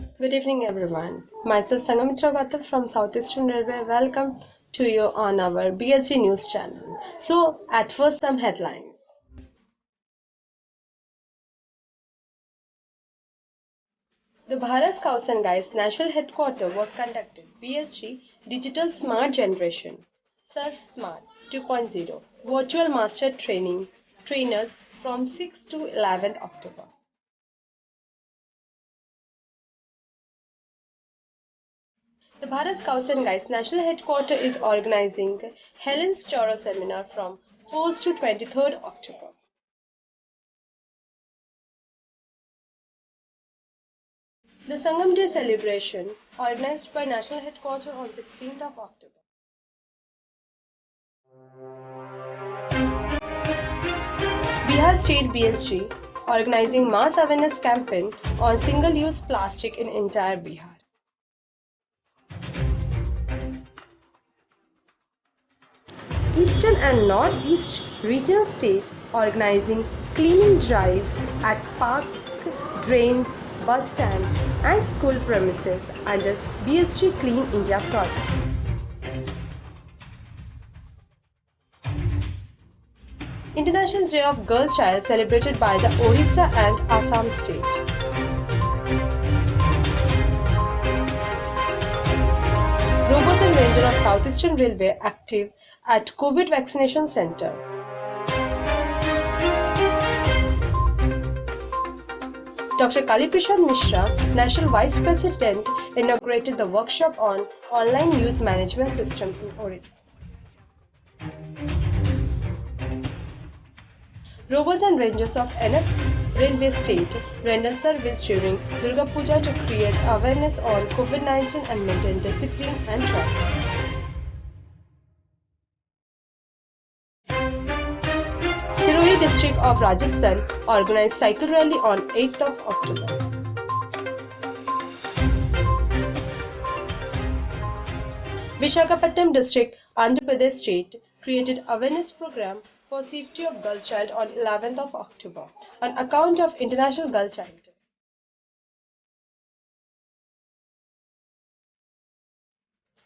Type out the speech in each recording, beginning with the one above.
Good evening, everyone. Myself Sangamitra Gautam from Southeastern Railway. Welcome to you on our BSG News channel. So, at first, some headlines. The Bharat Scouts and Guides National Headquarters was conducted. BSG Digital Smart Generation. Surf Smart 2.0. Virtual Master Training Trainers from 6th to 11th October. The Bharat Scouts and Guides National Headquarters is organizing Helen's Choro Seminar from 1st to 23rd October. The Sangam Day celebration, organized by National Headquarters on 16th of October. Bihar State BSG organizing mass awareness campaign on single-use plastic in entire Bihar. Eastern and Northeast regional state organizing cleaning drive at park, drains, bus stand and school premises under BSG Clean India project. International Day of Girl Child celebrated by the Orissa and Assam state. Robots and Ranger of Southeastern Railway active at COVID vaccination center. Dr. Kali Prasad Mishra, National Vice President, inaugurated the workshop on online youth management system in Orissa. Rovers and Rangers of NF Railway State render service during Durga Puja to create awareness on COVID-19 and maintain discipline and traffic. Sirohi district of Rajasthan organized cycle rally on 8th of October. Visakhapatnam district, Andhra Pradesh state created awareness program for safety of girl child on 11th of October on account of International Girl Child Day.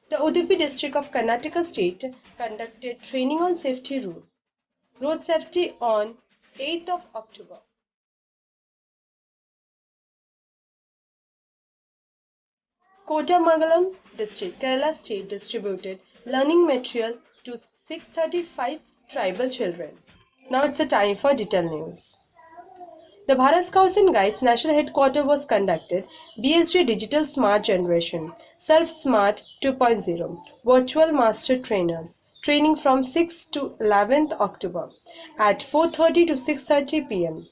The Udupi district of Karnataka state conducted training on safety road safety on 8th of October. Kottamangalam district, Kerala state distributed learning material to 635 tribal children. Now it's a time for detailed news. The Bharat Scouts and Guides National Headquarters was conducted BSG Digital Smart Generation, Surf Smart 2.0, Virtual Master Trainers, training from 6th to 11th October at 4:30 to 6:30 p.m.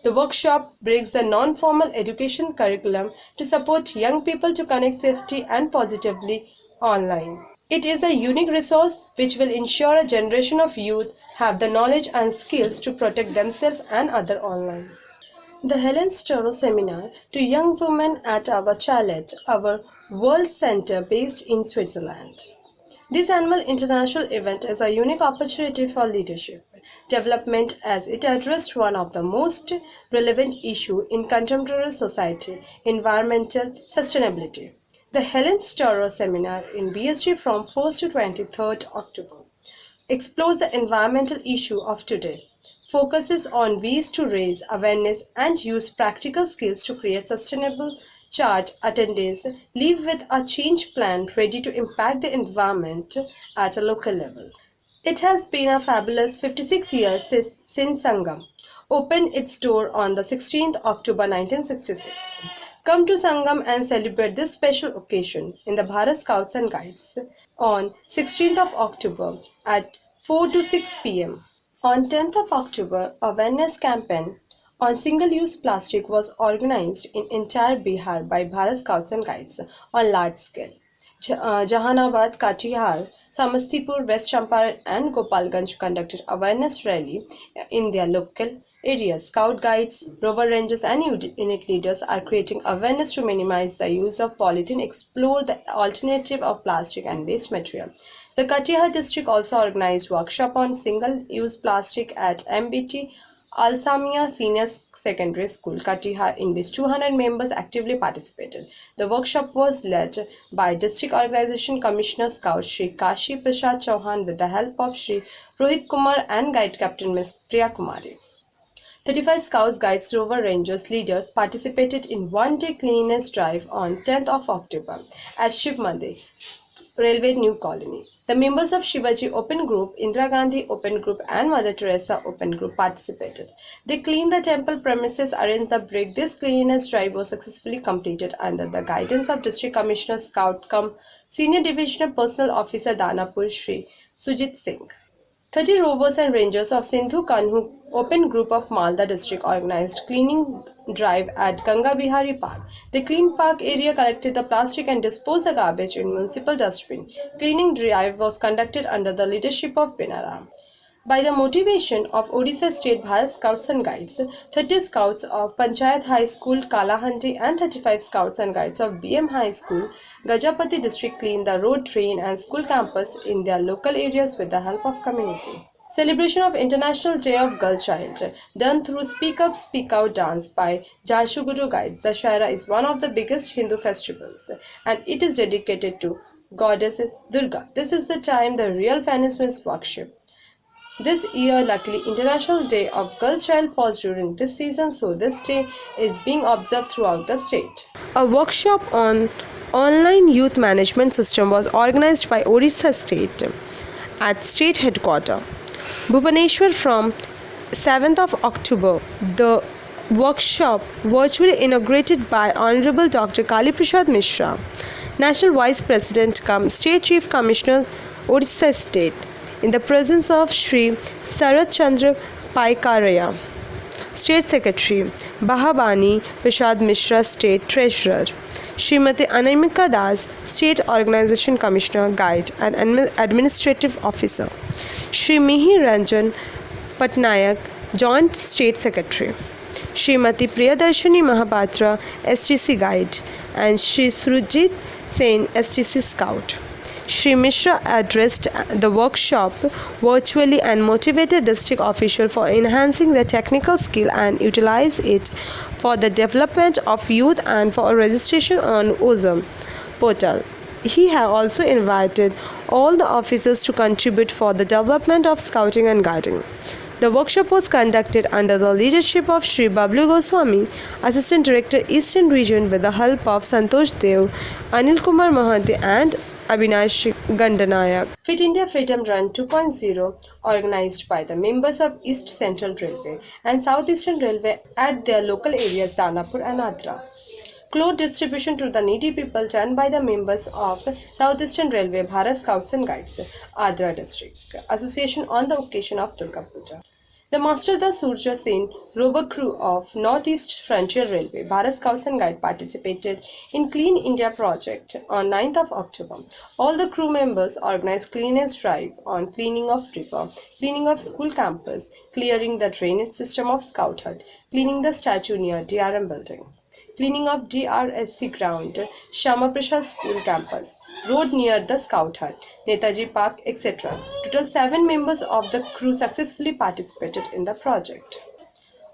The workshop brings the non-formal education curriculum to support young people to connect safely and positively online. It is a unique resource which will ensure a generation of youth have the knowledge and skills to protect themselves and others online. The Helen Storo Seminar to young women at our chalet, our World Center based in Switzerland. This annual international event is a unique opportunity for leadership development as it addressed one of the most relevant issues in contemporary society, environmental sustainability. The Helen Storo Seminar in BSG from 1st to 23rd October explores the environmental issue of today, focuses on ways to raise awareness and use practical skills to create sustainable charge attendance, live with a change plan ready to impact the environment at a local level. It has been a fabulous 56 years since Sangam opened its door on the 16th October 1966. Come to Sangam and celebrate this special occasion in the Bharat Scouts and Guides on 16th of October at 4 to 6 p.m. On 10th of October, a awareness campaign on single-use plastic was organized in entire Bihar by Bharat Scouts and Guides on large scale. Jahanabad, Katihar, Samastipur, West Champaran and Gopalganj conducted awareness rally in their local areas. Scout guides, rover rangers and unit leaders are creating awareness to minimize the use of polythene, explore the alternative of plastic and waste material. The Katihar district also organized workshop on single-use plastic at MBT Al Samia Senior Secondary School, Katihar, in which 200 members actively participated. The workshop was led by District Organization Commissioner Scout Shri Kashi Prasad Chauhan with the help of Shri Rohit Kumar and Guide Captain Ms. Priya Kumari. 35 Scouts, Guides, Rover Rangers leaders participated in one-day cleanliness drive on 10th of October at Shiv Mandir, Railway New Colony. The members of Shivaji Open Group, Indira Gandhi Open Group and Mother Teresa Open Group participated. They cleaned the temple premises, arranged the brick. This cleanliness drive was successfully completed under the guidance of District Commissioner Scout cum Senior Divisional Personnel Officer Danapur Shri Sujit Singh. 30 rovers and rangers of Sindhu Kanhu Open Group of Malda district organized cleaning drive at Ganga Bihari Park. They cleaned park area, collected the plastic and disposed the garbage in municipal dustbin. Cleaning drive was conducted under the leadership of Binaram. By the motivation of Odisha State Bharat Scouts and Guides, 30 scouts of Panchayat High School, Kalahandi and 35 scouts and guides of BM High School, Gajapati district cleaned the road, train and school campus in their local areas with the help of community. Celebration of International Day of Girl Child, done through Speak Up, Speak Out dance by Jashuguru Guides. Dashera is one of the biggest Hindu festivals and it is dedicated to Goddess Durga. This is the time the real Venice is worshipped. This year, luckily, International Day of Girl Child falls during this season, so this day is being observed throughout the state. A workshop on online youth management system was organized by Odisha State at state headquarters, Bhubaneswar from 7th of October. The workshop virtually inaugurated by Honorable Dr. Kali Prasad Mishra, National Vice President cum State Chief Commissioner, Odisha State, in the presence of Shri Sarat Chandra Paikaraya, State Secretary, Bahabani Prasad Mishra, State Treasurer, Srimati Anamika Das, State Organization Commissioner, Guide and Administrative Officer, Shri Mihir Ranjan Patnaik, Joint State Secretary, Srimati Priyadarshini Mahapatra, STC Guide, and Shri Surjit Sen, STC Scout. Shri Mishra addressed the workshop virtually and motivated district officials for enhancing their technical skill and utilize it for the development of youth and for registration on OZM portal. He has also invited all the officers to contribute for the development of scouting and guiding. The workshop was conducted under the leadership of Shri Bablu Goswami, Assistant Director Eastern Region, with the help of Santosh Dev, Anil Kumar Mahanti and Abhinash Gandanayak. Fit India Freedom Run 2.0, organized by the members of East Central Railway and South Eastern Railway at their local areas Danapur and Adra. Cloth distribution to the needy people done by the members of South Eastern Railway Bharat Scouts and Guides, Adra District Association on the occasion of Durga Puja. The Master the Surja Sen rover crew of Northeast Frontier Railway, Bharat Scouts and Guides participated in Clean India project on 9th of October. All the crew members organized cleanliness drive on cleaning of river, cleaning of school campus, clearing the drainage system of Scout Hut, cleaning the statue near DRM building, cleaning of DRSC ground, Shama Prasad School campus, road near the Scout Hut, Netaji Park, etc. Total 7 members of the crew successfully participated in the project.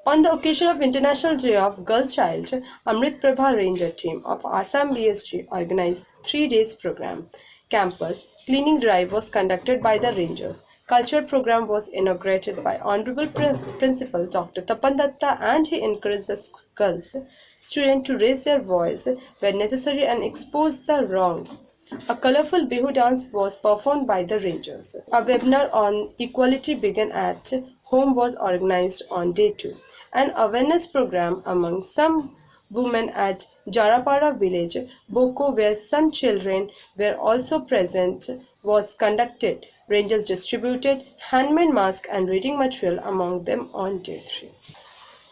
On the occasion of International Day of Girl Child, Amrit Prabha Ranger Team of Assam BSG organized 3 days program. Campus cleaning drive was conducted by the Rangers. Culture program was inaugurated by Honorable Principal Dr. Tapan Datta, and he encouraged the girls students to raise their voice when necessary and expose the wrong. A colorful Bihu dance was performed by the Rangers. A webinar on equality began at home was organized on day 2. An awareness program among some women at Jarapara village, Boko, where some children were also present, was conducted. Rangers distributed handmade masks and reading material among them on day 3.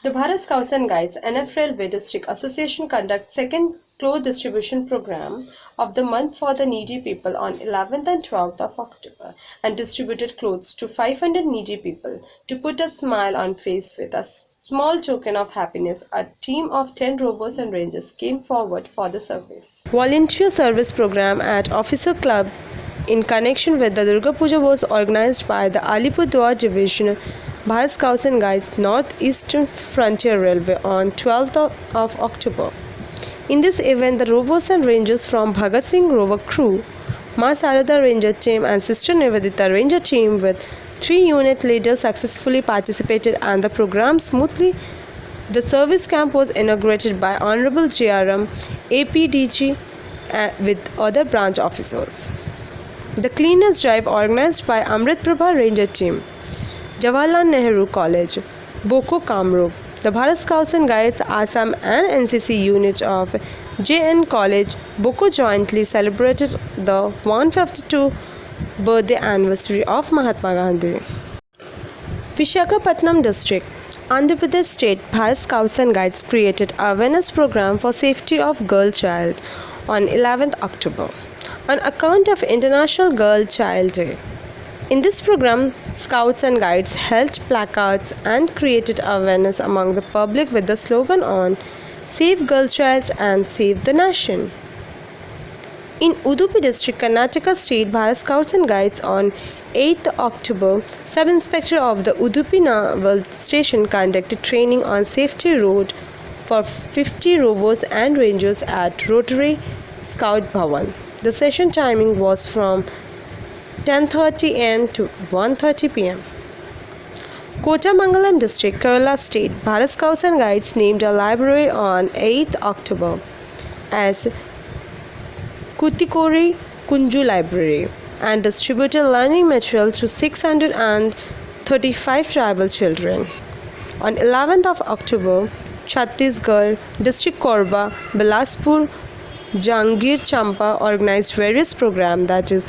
The Bharat Scouts and Guides NF Railway District Association conducts second cloth distribution program of the month for the needy people on 11th and 12th of October and distributed clothes to 500 needy people. To put a smile on face with a small token of happiness, a team of 10 rovers and rangers came forward for the service. Volunteer service program at Officer Club in connection with the Durga Puja was organized by the Alipurduar Division Bharat Scouts and Guides Northeastern Frontier Railway on 12th of October. In this event, the rovers and rangers from Bhagat Singh Rover Crew, Ma Sarada Ranger Team and Sister Nivedita Ranger Team with 3 unit leaders successfully participated and the program smoothly. The service camp was inaugurated by Honorable JRM APDG with other branch officers. The cleaners drive organized by Amrit Prabha Ranger Team, Jawaharlal Nehru College, Boko Kamrup, the Bharat Scouts and Guides Assam and NCC unit of JN College, Boko jointly celebrated the 152nd birthday anniversary of Mahatma Gandhi. Visakhapatnam District, Andhra Pradesh State Bharat Scouts and Guides created a awareness program for safety of girl child on 11th October on account of International Girl Child Day. In this program, Scouts and Guides held placards and created awareness among the public with the slogan on Save Girl Child and Save the Nation. In Udupi District, Karnataka State, Bharat Scouts and Guides on 8th October, Sub-Inspector of the Udupi Naval Station conducted training on safety road for 50 rovers and rangers at Rotary Scout Bhavan. The session timing was from 10:30 am to 1:30 pm. Kotamangalam District, Kerala State, Bharat Scouts and Guides named a library on 8th October as Kutikori Kunju Library and distributed learning material to 635 tribal children. On 11th of October, Chhattisgarh District Korba, Bilaspur, Jangir Champa organized various programs, that is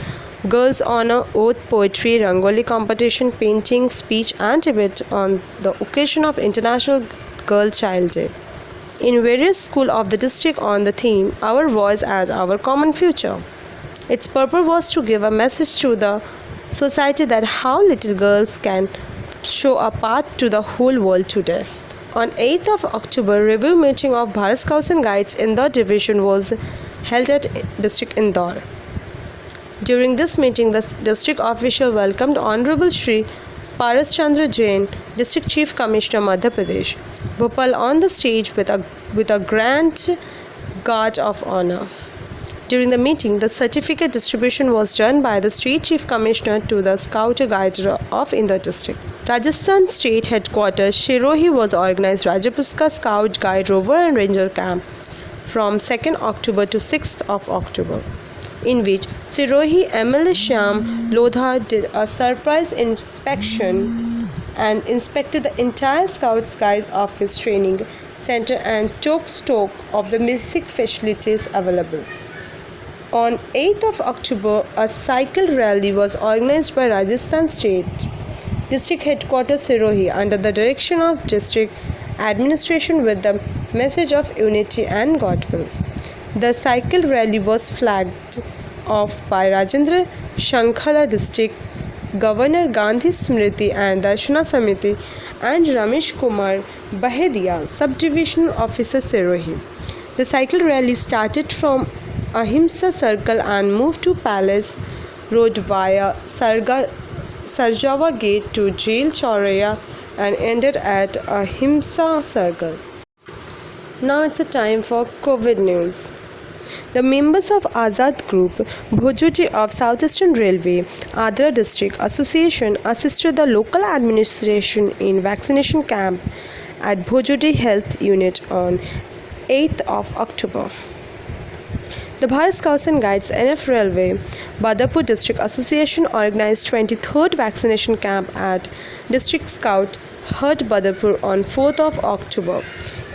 Girls Honor, Oath, Poetry, Rangoli Competition, Painting, Speech and Debate on the occasion of International Girl Child Day in various schools of the district on the theme Our Voice as Our Common Future. Its purpose was to give a message to the society that how little girls can show a path to the whole world today. On 8th of October, review meeting of Bharat Scouts and Guides Indore Division was held at District Indore. During this meeting, the district official welcomed Honorable Shri Paras Chandra Jain, District Chief Commissioner, Madhya Pradesh, Bhopal on the stage with a grand guard of honor. During the meeting, the certificate distribution was done by the State Chief Commissioner to the Scout Guider of Indore District. Rajasthan State Headquarters, Sirohi was organized Rajapuska Scout Guide Rover and Ranger Camp from 2nd October to 6th of October, in which Sirohi MLA Shyam Lodha did a surprise inspection and inspected the entire Scouts Guides Office Training Center and took stock of the basic facilities available. On 8th of October, a cycle rally was organized by Rajasthan State District Headquarters Sirohi under the direction of District Administration with the message of unity and goodwill. The cycle rally was flagged off by Rajendra Shankhala District Governor Gandhi Smriti and Darshana Samiti and Ramesh Kumar Bahedia, Subdivision Officer Sirohi. The cycle rally started from Ahimsa Circle and moved to Palace Road via Sarjava Gate to Jail Chauraya and ended at Ahimsa Circle. Now it's a time for COVID news. The members of Azad Group, Bhojoti of Southeastern Railway, Adra District Association assisted the local administration in vaccination camp at Bhojoti Health Unit on 8th of October. The Bharat Scouts and Guides NF Railway, Badapur District Association organized 23rd vaccination camp at District Scout Hut Badapur on 4th of October.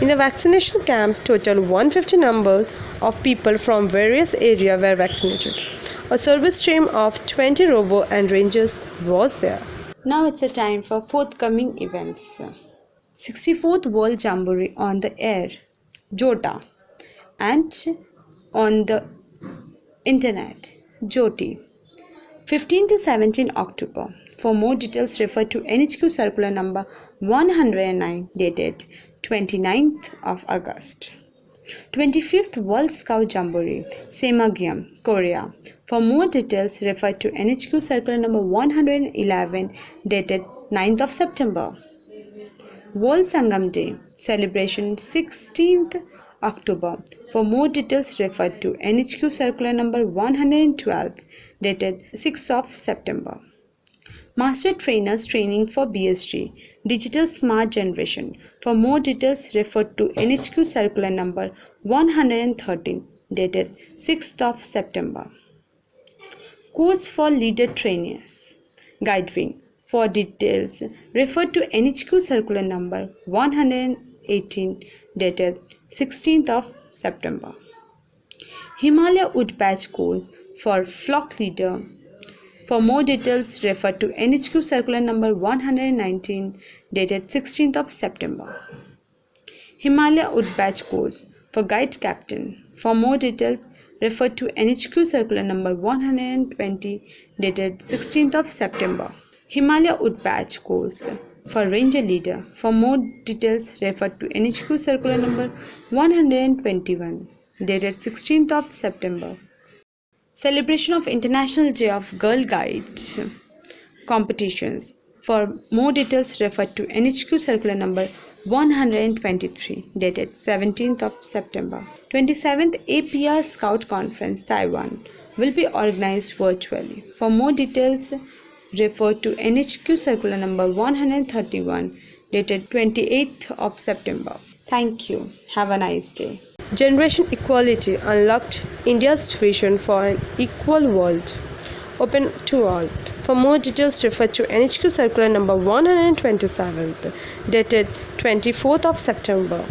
In the vaccination camp, total 150 number of people from various areas were vaccinated. A service team of 20 rover and rangers was there. Now it's a time for forthcoming events. 64th World Jamboree on the air, Jota, and on the internet, Joti, 15 to 17 October. For more details, refer to NHQ Circular number 109 dated 29th of August. 25th World Scout Jamboree, Semagiam, Korea. For more details, refer to NHQ Circular number 111 dated 9th of September. World Sangam Day, celebration 16th October. For more details, refer to NHQ Circular number 112 dated 6th of September. Master Trainers Training for BSG, Digital Smart Generation. For more details, refer to NHQ Circular number 113 dated 6th of September. Course for Leader Trainers, Guidewing. For details, refer to NHQ Circular number 118 dated 16th of September. Himalaya Wood Patch Course for Flock Leader. For more details, refer to NHQ Circular number 119 dated 16th of September. Himalaya Wood Patch Course for Guide Captain. For more details, refer to NHQ Circular number 120 dated 16th of September. Himalaya Wood Patch Course for Ranger Leader. For more details, refer to NHQ Circular number 121 dated 16th of September. Celebration of International Day of Girl Guide competitions. For more details, refer to NHQ Circular number 123 dated 17th of September. 27th APR Scout Conference Taiwan will be organized virtually. For more details, refer to NHQ Circular number 131 dated 28th of September. Thank you. Have a nice day. Generation Equality unlocked India's vision for an equal world. Open to all. For more details, refer to NHQ Circular number 127 dated 24th of September.